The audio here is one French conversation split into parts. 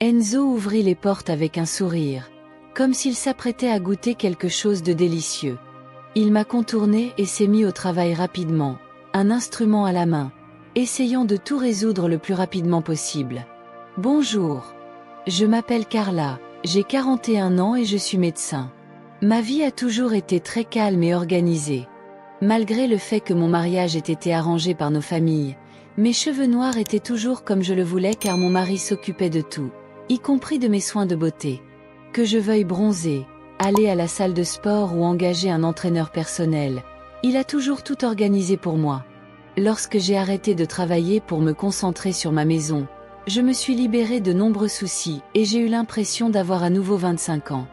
Enzo ouvrit les portes avec un sourire, comme s'il s'apprêtait à goûter quelque chose de délicieux. Il m'a contourné et s'est mis au travail rapidement, un instrument à la main, essayant de tout résoudre le plus rapidement possible. Bonjour. Je m'appelle Carla, j'ai 41 ans et je suis médecin. Ma vie a toujours été très calme et organisée. Malgré le fait que mon mariage ait été arrangé par nos familles, mes cheveux noirs étaient toujours comme je le voulais car mon mari s'occupait de tout, y compris de mes soins de beauté. Que je veuille bronzer, aller à la salle de sport ou engager un entraîneur personnel, il a toujours tout organisé pour moi. Lorsque j'ai arrêté de travailler pour me concentrer sur ma maison, je me suis libérée de nombreux soucis et j'ai eu l'impression d'avoir à nouveau 25 ans.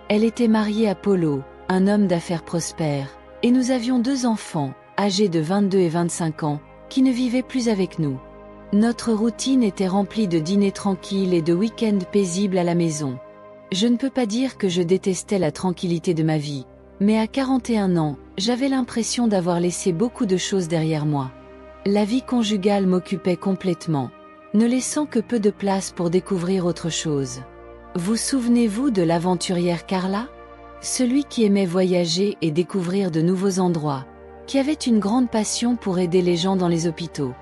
Elle était mariée à Polo, un homme d'affaires prospère, et nous avions 2 enfants, âgés de 22 et 25 ans, qui ne vivaient plus avec nous. Notre routine était remplie de dîners tranquilles et de week-ends paisibles à la maison. Je ne peux pas dire que je détestais la tranquillité de ma vie, mais à 41 ans, j'avais l'impression d'avoir laissé beaucoup de choses derrière moi. La vie conjugale m'occupait complètement, ne laissant que peu de place pour découvrir autre chose. Vous souvenez-vous de l'aventurière Carla? Celui qui aimait voyager et découvrir de nouveaux endroits, qui avait une grande passion pour aider les gens dans les hôpitaux.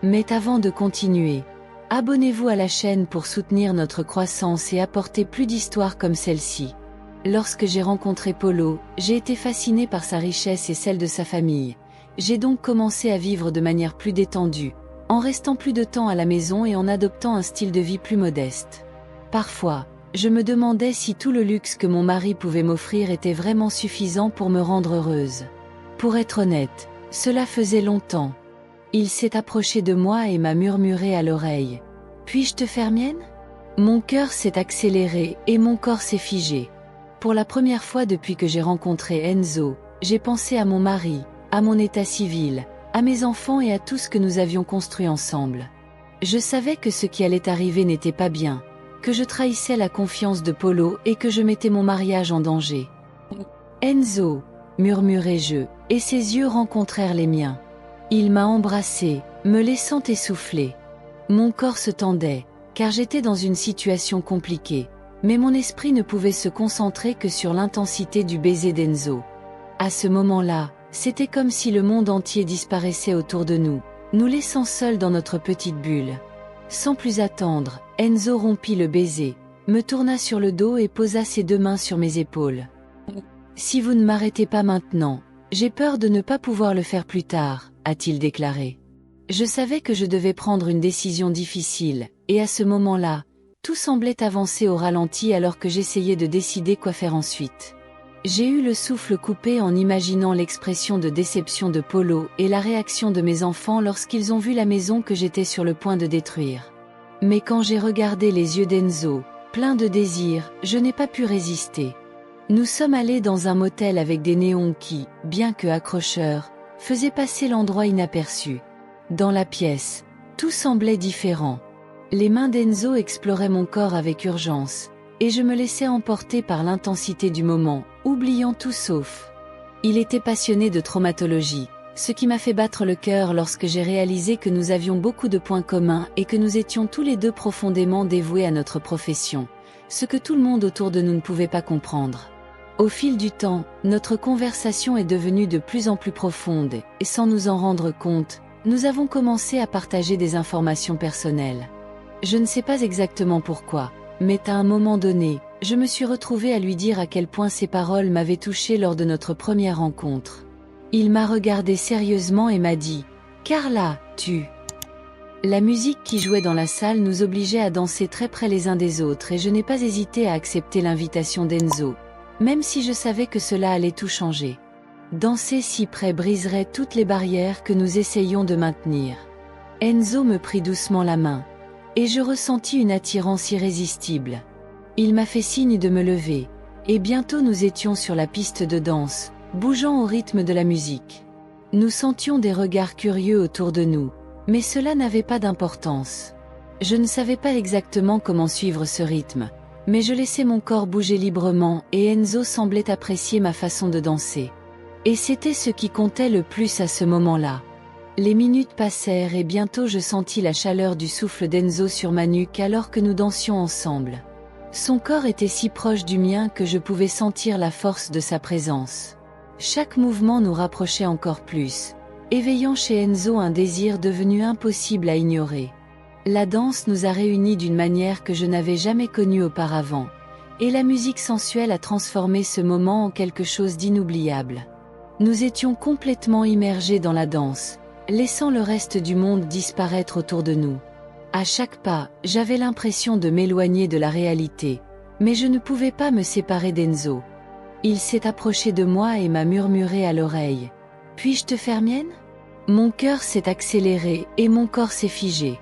Mais avant de continuer, abonnez-vous à la chaîne pour soutenir notre croissance et apporter plus d'histoires comme celle-ci. Lorsque j'ai rencontré Polo, j'ai été fascinée par sa richesse et celle de sa famille. J'ai donc commencé à vivre de manière plus détendue, en restant plus de temps à la maison et en adoptant un style de vie plus modeste. Parfois, je me demandais si tout le luxe que mon mari pouvait m'offrir était vraiment suffisant pour me rendre heureuse. Pour être honnête, cela faisait longtemps. Il s'est approché de moi et m'a murmuré à l'oreille. « Puis-je te faire mienne ?» Mon cœur s'est accéléré et mon corps s'est figé. Pour la première fois depuis que j'ai rencontré Enzo, j'ai pensé à mon mari, à mon état civil, à mes enfants et à tout ce que nous avions construit ensemble. Je savais que ce qui allait arriver n'était pas bien, que je trahissais la confiance de Polo et que je mettais mon mariage en danger. « Enzo !» murmurai-je, et ses yeux rencontrèrent les miens. Il m'a embrassée, me laissant essouffler. Mon corps se tendait, car j'étais dans une situation compliquée, mais mon esprit ne pouvait se concentrer que sur l'intensité du baiser d'Enzo. À ce moment-là, c'était comme si le monde entier disparaissait autour de nous, nous laissant seuls dans notre petite bulle. Sans plus attendre, Enzo rompit le baiser, me tourna sur le dos et posa ses 2 mains sur mes épaules. « Si vous ne m'arrêtez pas maintenant, j'ai peur de ne pas pouvoir le faire plus tard », a-t-il déclaré. Je savais que je devais prendre une décision difficile, et à ce moment-là, tout semblait avancer au ralenti alors que j'essayais de décider quoi faire ensuite. J'ai eu le souffle coupé en imaginant l'expression de déception de Polo et la réaction de mes enfants lorsqu'ils ont vu la maison que j'étais sur le point de détruire. Mais quand j'ai regardé les yeux d'Enzo, plein de désir, je n'ai pas pu résister. Nous sommes allés dans un motel avec des néons qui, bien que accrocheurs, faisaient passer l'endroit inaperçu. Dans la pièce, tout semblait différent. Les mains d'Enzo exploraient mon corps avec urgence, et je me laissais emporter par l'intensité du moment, oubliant tout sauf. Il était passionné de traumatologie, ce qui m'a fait battre le cœur lorsque j'ai réalisé que nous avions beaucoup de points communs et que nous étions tous les 2 profondément dévoués à notre profession, ce que tout le monde autour de nous ne pouvait pas comprendre. Au fil du temps, notre conversation est devenue de plus en plus profonde, et sans nous en rendre compte, nous avons commencé à partager des informations personnelles. Je ne sais pas exactement pourquoi, mais à un moment donné, je me suis retrouvée à lui dire à quel point ses paroles m'avaient touchée lors de notre première rencontre. Il m'a regardé sérieusement et m'a dit « Carla, tu… » La musique qui jouait dans la salle nous obligeait à danser très près les uns des autres et je n'ai pas hésité à accepter l'invitation d'Enzo, même si je savais que cela allait tout changer. Danser si près briserait toutes les barrières que nous essayions de maintenir. Enzo me prit doucement la main, et je ressentis une attirance irrésistible. Il m'a fait signe de me lever, et bientôt nous étions sur la piste de danse, bougeant au rythme de la musique. Nous sentions des regards curieux autour de nous, mais cela n'avait pas d'importance. Je ne savais pas exactement comment suivre ce rythme, mais je laissais mon corps bouger librement et Enzo semblait apprécier ma façon de danser. Et c'était ce qui comptait le plus à ce moment-là. Les minutes passèrent et bientôt je sentis la chaleur du souffle d'Enzo sur ma nuque alors que nous dansions ensemble. Son corps était si proche du mien que je pouvais sentir la force de sa présence. Chaque mouvement nous rapprochait encore plus, éveillant chez Enzo un désir devenu impossible à ignorer. La danse nous a réunis d'une manière que je n'avais jamais connue auparavant, et la musique sensuelle a transformé ce moment en quelque chose d'inoubliable. Nous étions complètement immergés dans la danse, laissant le reste du monde disparaître autour de nous. À chaque pas, j'avais l'impression de m'éloigner de la réalité, mais je ne pouvais pas me séparer d'Enzo. Il s'est approché de moi et m'a murmuré à l'oreille. « Puis-je te faire mienne ?» Mon cœur s'est accéléré et mon corps s'est figé.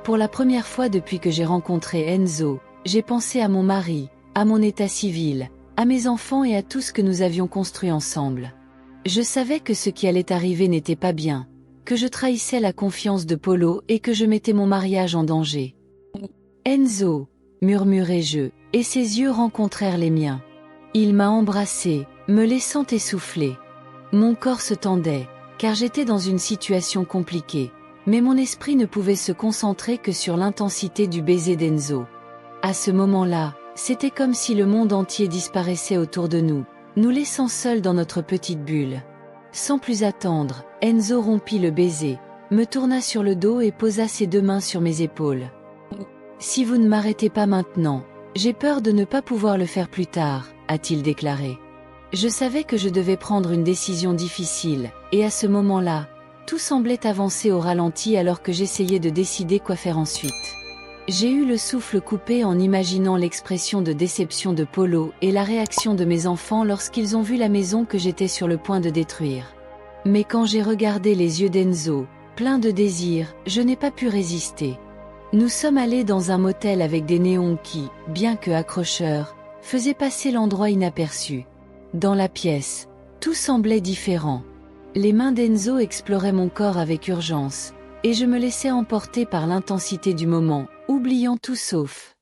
Pour la première fois depuis que j'ai rencontré Enzo, j'ai pensé à mon mari, à mon état civil, à mes enfants et à tout ce que nous avions construit ensemble. Je savais que ce qui allait arriver n'était pas bien, que je trahissais la confiance de Polo et que je mettais mon mariage en danger. « Enzo !» murmurai-je, et ses yeux rencontrèrent les miens. Il m'a embrassé, me laissant essouffler. Mon corps se tendait, car j'étais dans une situation compliquée, mais mon esprit ne pouvait se concentrer que sur l'intensité du baiser d'Enzo. À ce moment-là, c'était comme si le monde entier disparaissait autour de nous, nous laissant seuls dans notre petite bulle. Sans plus attendre, Enzo rompit le baiser, me tourna sur le dos et posa ses 2 mains sur mes épaules. « Si vous ne m'arrêtez pas maintenant, j'ai peur de ne pas pouvoir le faire plus tard », a-t-il déclaré. Je savais que je devais prendre une décision difficile, et à ce moment-là, tout semblait avancer au ralenti alors que j'essayais de décider quoi faire ensuite. J'ai eu le souffle coupé en imaginant l'expression de déception de Polo et la réaction de mes enfants lorsqu'ils ont vu la maison que j'étais sur le point de détruire. Mais quand j'ai regardé les yeux d'Enzo, plein de désir, je n'ai pas pu résister. Nous sommes allés dans un motel avec des néons qui, bien que accrocheurs, faisaient passer l'endroit inaperçu. Dans la pièce, tout semblait différent. Les mains d'Enzo exploraient mon corps avec urgence, et je me laissais emporter par l'intensité du moment, oubliant tout sauf